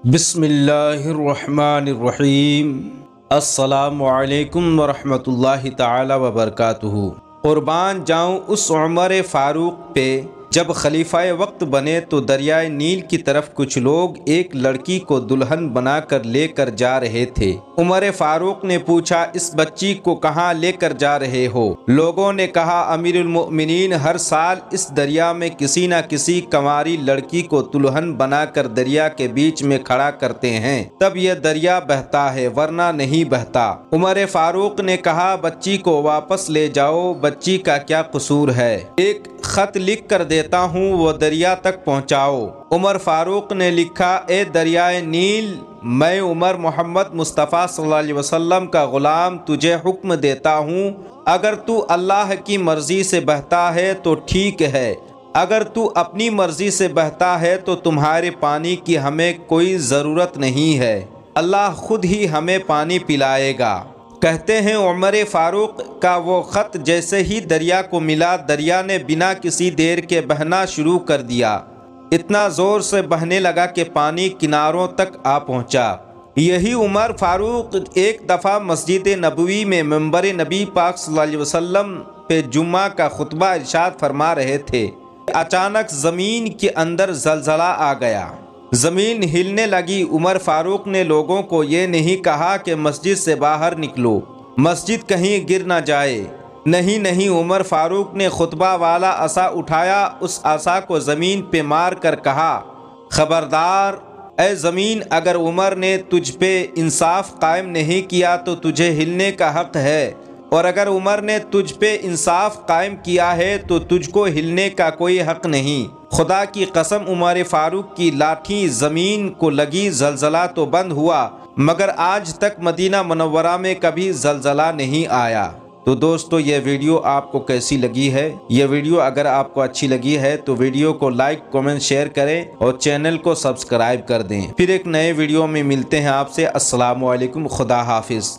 بسم اللہ الرحمن الرحیم۔ السلام علیکم ورحمۃ اللہ تعالی وبرکاتہ۔ قربان جاؤں اس عمر فاروق پہ جب خلیفہ وقت بنے تو دریائے نیل کی طرف کچھ لوگ ایک لڑکی کو دلہن بنا کر لے کر جا رہے تھے۔ عمر فاروق نے پوچھا، اس بچی کو کہاں لے کر جا رہے ہو؟ لوگوں نے کہا، امیر المؤمنین ہر سال اس دریا میں کسی نہ کسی کنواری لڑکی کو دلہن بنا کر دریا کے بیچ میں کھڑا کرتے ہیں، تب یہ دریا بہتا ہے ورنہ نہیں بہتا۔ عمر فاروق نے کہا، بچی کو واپس لے جاؤ، بچی کا کیا قصور ہے؟ ایک خط لکھ کر دیتا ہوں، وہ دریا تک پہنچاؤ۔ عمر فاروق نے لکھا، اے دریائے نیل، میں عمر محمد مصطفیٰ صلی اللہ علیہ وسلم کا غلام تجھے حکم دیتا ہوں، اگر تو اللہ کی مرضی سے بہتا ہے تو ٹھیک ہے، اگر تو اپنی مرضی سے بہتا ہے تو تمہارے پانی کی ہمیں کوئی ضرورت نہیں ہے، اللہ خود ہی ہمیں پانی پلائے گا۔ کہتے ہیں عمر فاروق کا وہ خط جیسے ہی دریا کو ملا، دریا نے بنا کسی دیر کے بہنا شروع کر دیا۔ اتنا زور سے بہنے لگا کہ پانی کناروں تک آ پہنچا۔ یہی عمر فاروق ایک دفعہ مسجد نبوی میں منبر نبی پاک صلی اللہ علیہ وسلم پہ جمعہ کا خطبہ ارشاد فرما رہے تھے۔ اچانک زمین کے اندر زلزلہ آ گیا، زمین ہلنے لگی۔ عمر فاروق نے لوگوں کو یہ نہیں کہا کہ مسجد سے باہر نکلو، مسجد کہیں گر نہ جائے۔ نہیں، عمر فاروق نے خطبہ والا عصا اٹھایا، اس عصا کو زمین پہ مار کر کہا، خبردار اے زمین، اگر عمر نے تجھ پہ انصاف قائم نہیں کیا تو تجھے ہلنے کا حق ہے، اور اگر عمر نے تجھ پہ انصاف قائم کیا ہے تو تجھ کو ہلنے کا کوئی حق نہیں۔ خدا کی قسم، عمر فاروق کی لاٹھی زمین کو لگی، زلزلہ تو بند ہوا، مگر آج تک مدینہ منورہ میں کبھی زلزلہ نہیں آیا۔ تو دوستو، یہ ویڈیو آپ کو کیسی لگی ہے؟ یہ ویڈیو اگر آپ کو اچھی لگی ہے تو ویڈیو کو لائک، کمنٹ، شیئر کریں اور چینل کو سبسکرائب کر دیں۔ پھر ایک نئے ویڈیو میں ملتے ہیں آپ سے۔ السلام علیکم، خدا حافظ۔